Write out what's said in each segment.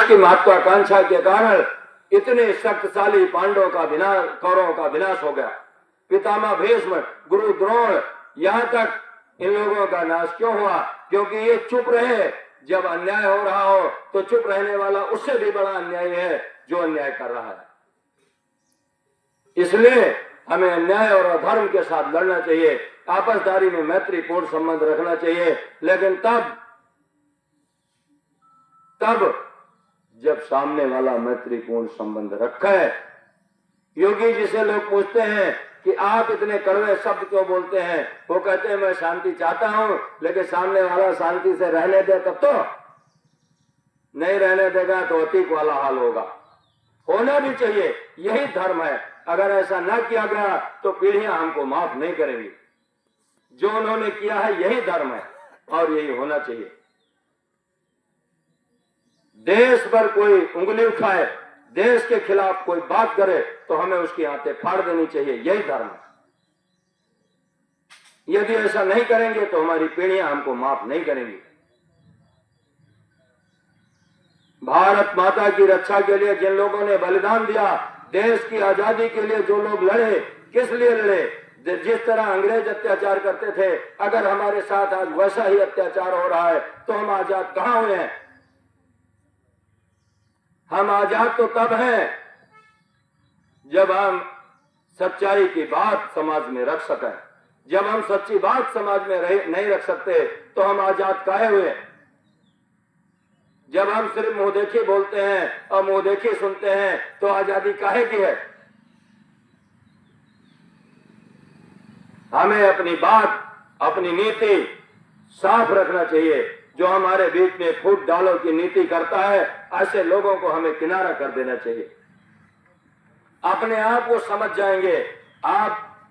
की महत्वाकांक्षा के कारण इतने शक्तिशाली पांडवों का विनाश, कौरवों का विनाश हो गया। पितामह भीष्म, गुरु द्रोण, यहाँ तक इन लोगों का नाश क्यों हुआ? क्योंकि ये चुप रहे। जब अन्याय हो रहा हो तो चुप रहने वाला उससे भी बड़ा अन्याय है जो अन्याय कर रहा है। इसलिए हमें अन्याय और अधर्म के साथ लड़ना चाहिए, आपसदारी में मैत्रीपूर्ण संबंध रखना चाहिए, लेकिन तब जब सामने वाला मैत्रीपूर्ण संबंध रखे। योगी जी से लोग पूछते हैं कि आप इतने कड़वे शब्द क्यों बोलते हैं? वो कहते हैं मैं शांति चाहता हूं, लेकिन सामने वाला शांति से रहने दे, तब तो नहीं रहने देगा तो अतीक वाला हाल होगा। होना भी चाहिए, यही धर्म है। अगर ऐसा न किया गया तो पीढ़ियां हमको माफ नहीं करेंगी। जो उन्होंने किया है यही धर्म है और यही होना चाहिए। देश पर कोई उंगली उठाए, देश के खिलाफ कोई बात करे तो हमें उसकी आंतें फाड़ देनी चाहिए, यही धर्म है। यदि ऐसा नहीं करेंगे तो हमारी पीढ़ियां हमको माफ नहीं करेंगी। भारत माता की रक्षा के लिए जिन लोगों ने बलिदान दिया, देश की आजादी के लिए जो लोग लड़े, किस लिए लड़े? जिस तरह अंग्रेज अत्याचार करते थे, अगर हमारे साथ आज वैसा ही अत्याचार हो रहा है तो हम आजाद कहां हुए हैं? हम आजाद तो तब हैं जब हम सच्चाई की बात समाज में रख सकें। जब हम सच्ची बात समाज में नहीं रख सकते तो हम आजाद काहे हुए? जब हम सिर्फ मुंह देखी बोलते हैं और मुंह देखी सुनते हैं तो आजादी काहे की है? हमें अपनी बात, अपनी नीति साफ रखना चाहिए। जो हमारे बीच में फूट डालो की नीति करता है, ऐसे लोगों को हमें किनारा कर देना चाहिए। अपने आप वो समझ जाएंगे।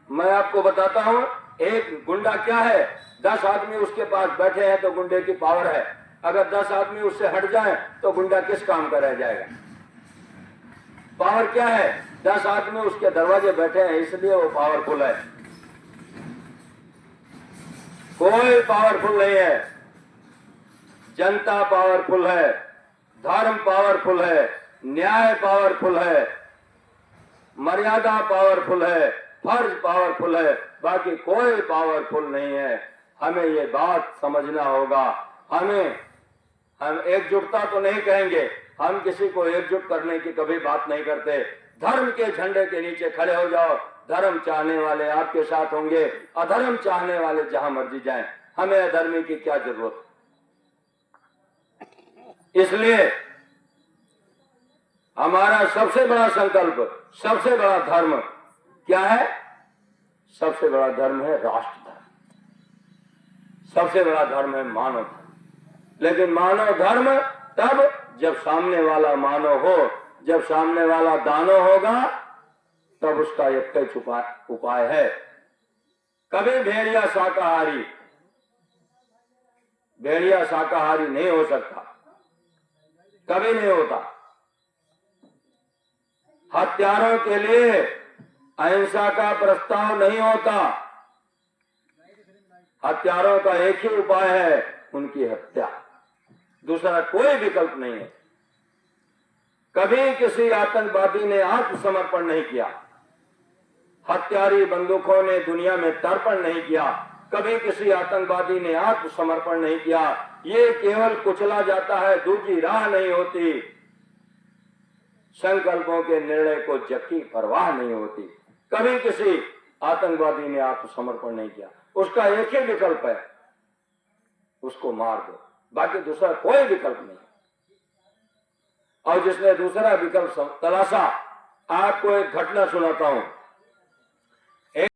मैं आपको बताता हूं, एक गुंडा क्या है? 10 आदमी उसके पास बैठे हैं तो गुंडे की पावर है। अगर 10 आदमी उससे हट जाए तो गुंडा किस काम का रह जाएगा? पावर क्या है? 10 आदमी उसके दरवाजे बैठे हैं, इसलिए वो पावरफुल है। कोई पावरफुल नहीं है। जनता पावरफुल है, धर्म पावरफुल है, न्याय पावरफुल है, मर्यादा पावरफुल है, फर्ज पावरफुल है, बाकी कोई पावरफुल नहीं है। हमें ये बात समझना होगा। हम एकजुटता तो नहीं कहेंगे, हम किसी को एकजुट करने की कभी बात नहीं करते। धर्म के झंडे के नीचे खड़े हो जाओ, धर्म चाहने वाले आपके साथ होंगे, अधर्म चाहने वाले जहां मर्जी जाएं। हमें अधर्मी की क्या जरूरत? इसलिए हमारा सबसे बड़ा संकल्प, सबसे बड़ा धर्म क्या है? सबसे बड़ा धर्म है राष्ट्र धर्म। सबसे बड़ा धर्म है मानव धर्म। लेकिन मानव धर्म तब जब सामने वाला मानव हो, जब सामने वाला दानव होगा, तब उसका एक उपाय है। कभी भेड़िया शाकाहारी नहीं हो सकता, कभी नहीं होता। हत्यारों के लिए अहिंसा का प्रस्ताव नहीं होता। हत्यारों का एक ही उपाय है, उनकी हत्या। दूसरा कोई विकल्प नहीं है। कभी किसी आतंकवादी ने आत्मसमर्पण नहीं किया। हत्यारी बंदूकों ने दुनिया में तर्पण नहीं किया। कभी किसी आतंकवादी ने आत्मसमर्पण नहीं किया। ये केवल कुचला जाता है, दूसरी राह नहीं होती। संकल्पों के निर्णय को जबकि परवाह नहीं होती। कभी किसी आतंकवादी ने आत्मसमर्पण नहीं किया। उसका एक ही विकल्प है, उसको मार दो, बाकी दूसरा कोई विकल्प नहीं। और जिसने दूसरा विकल्प तलाशा, आपको एक घटना सुनाता हूं।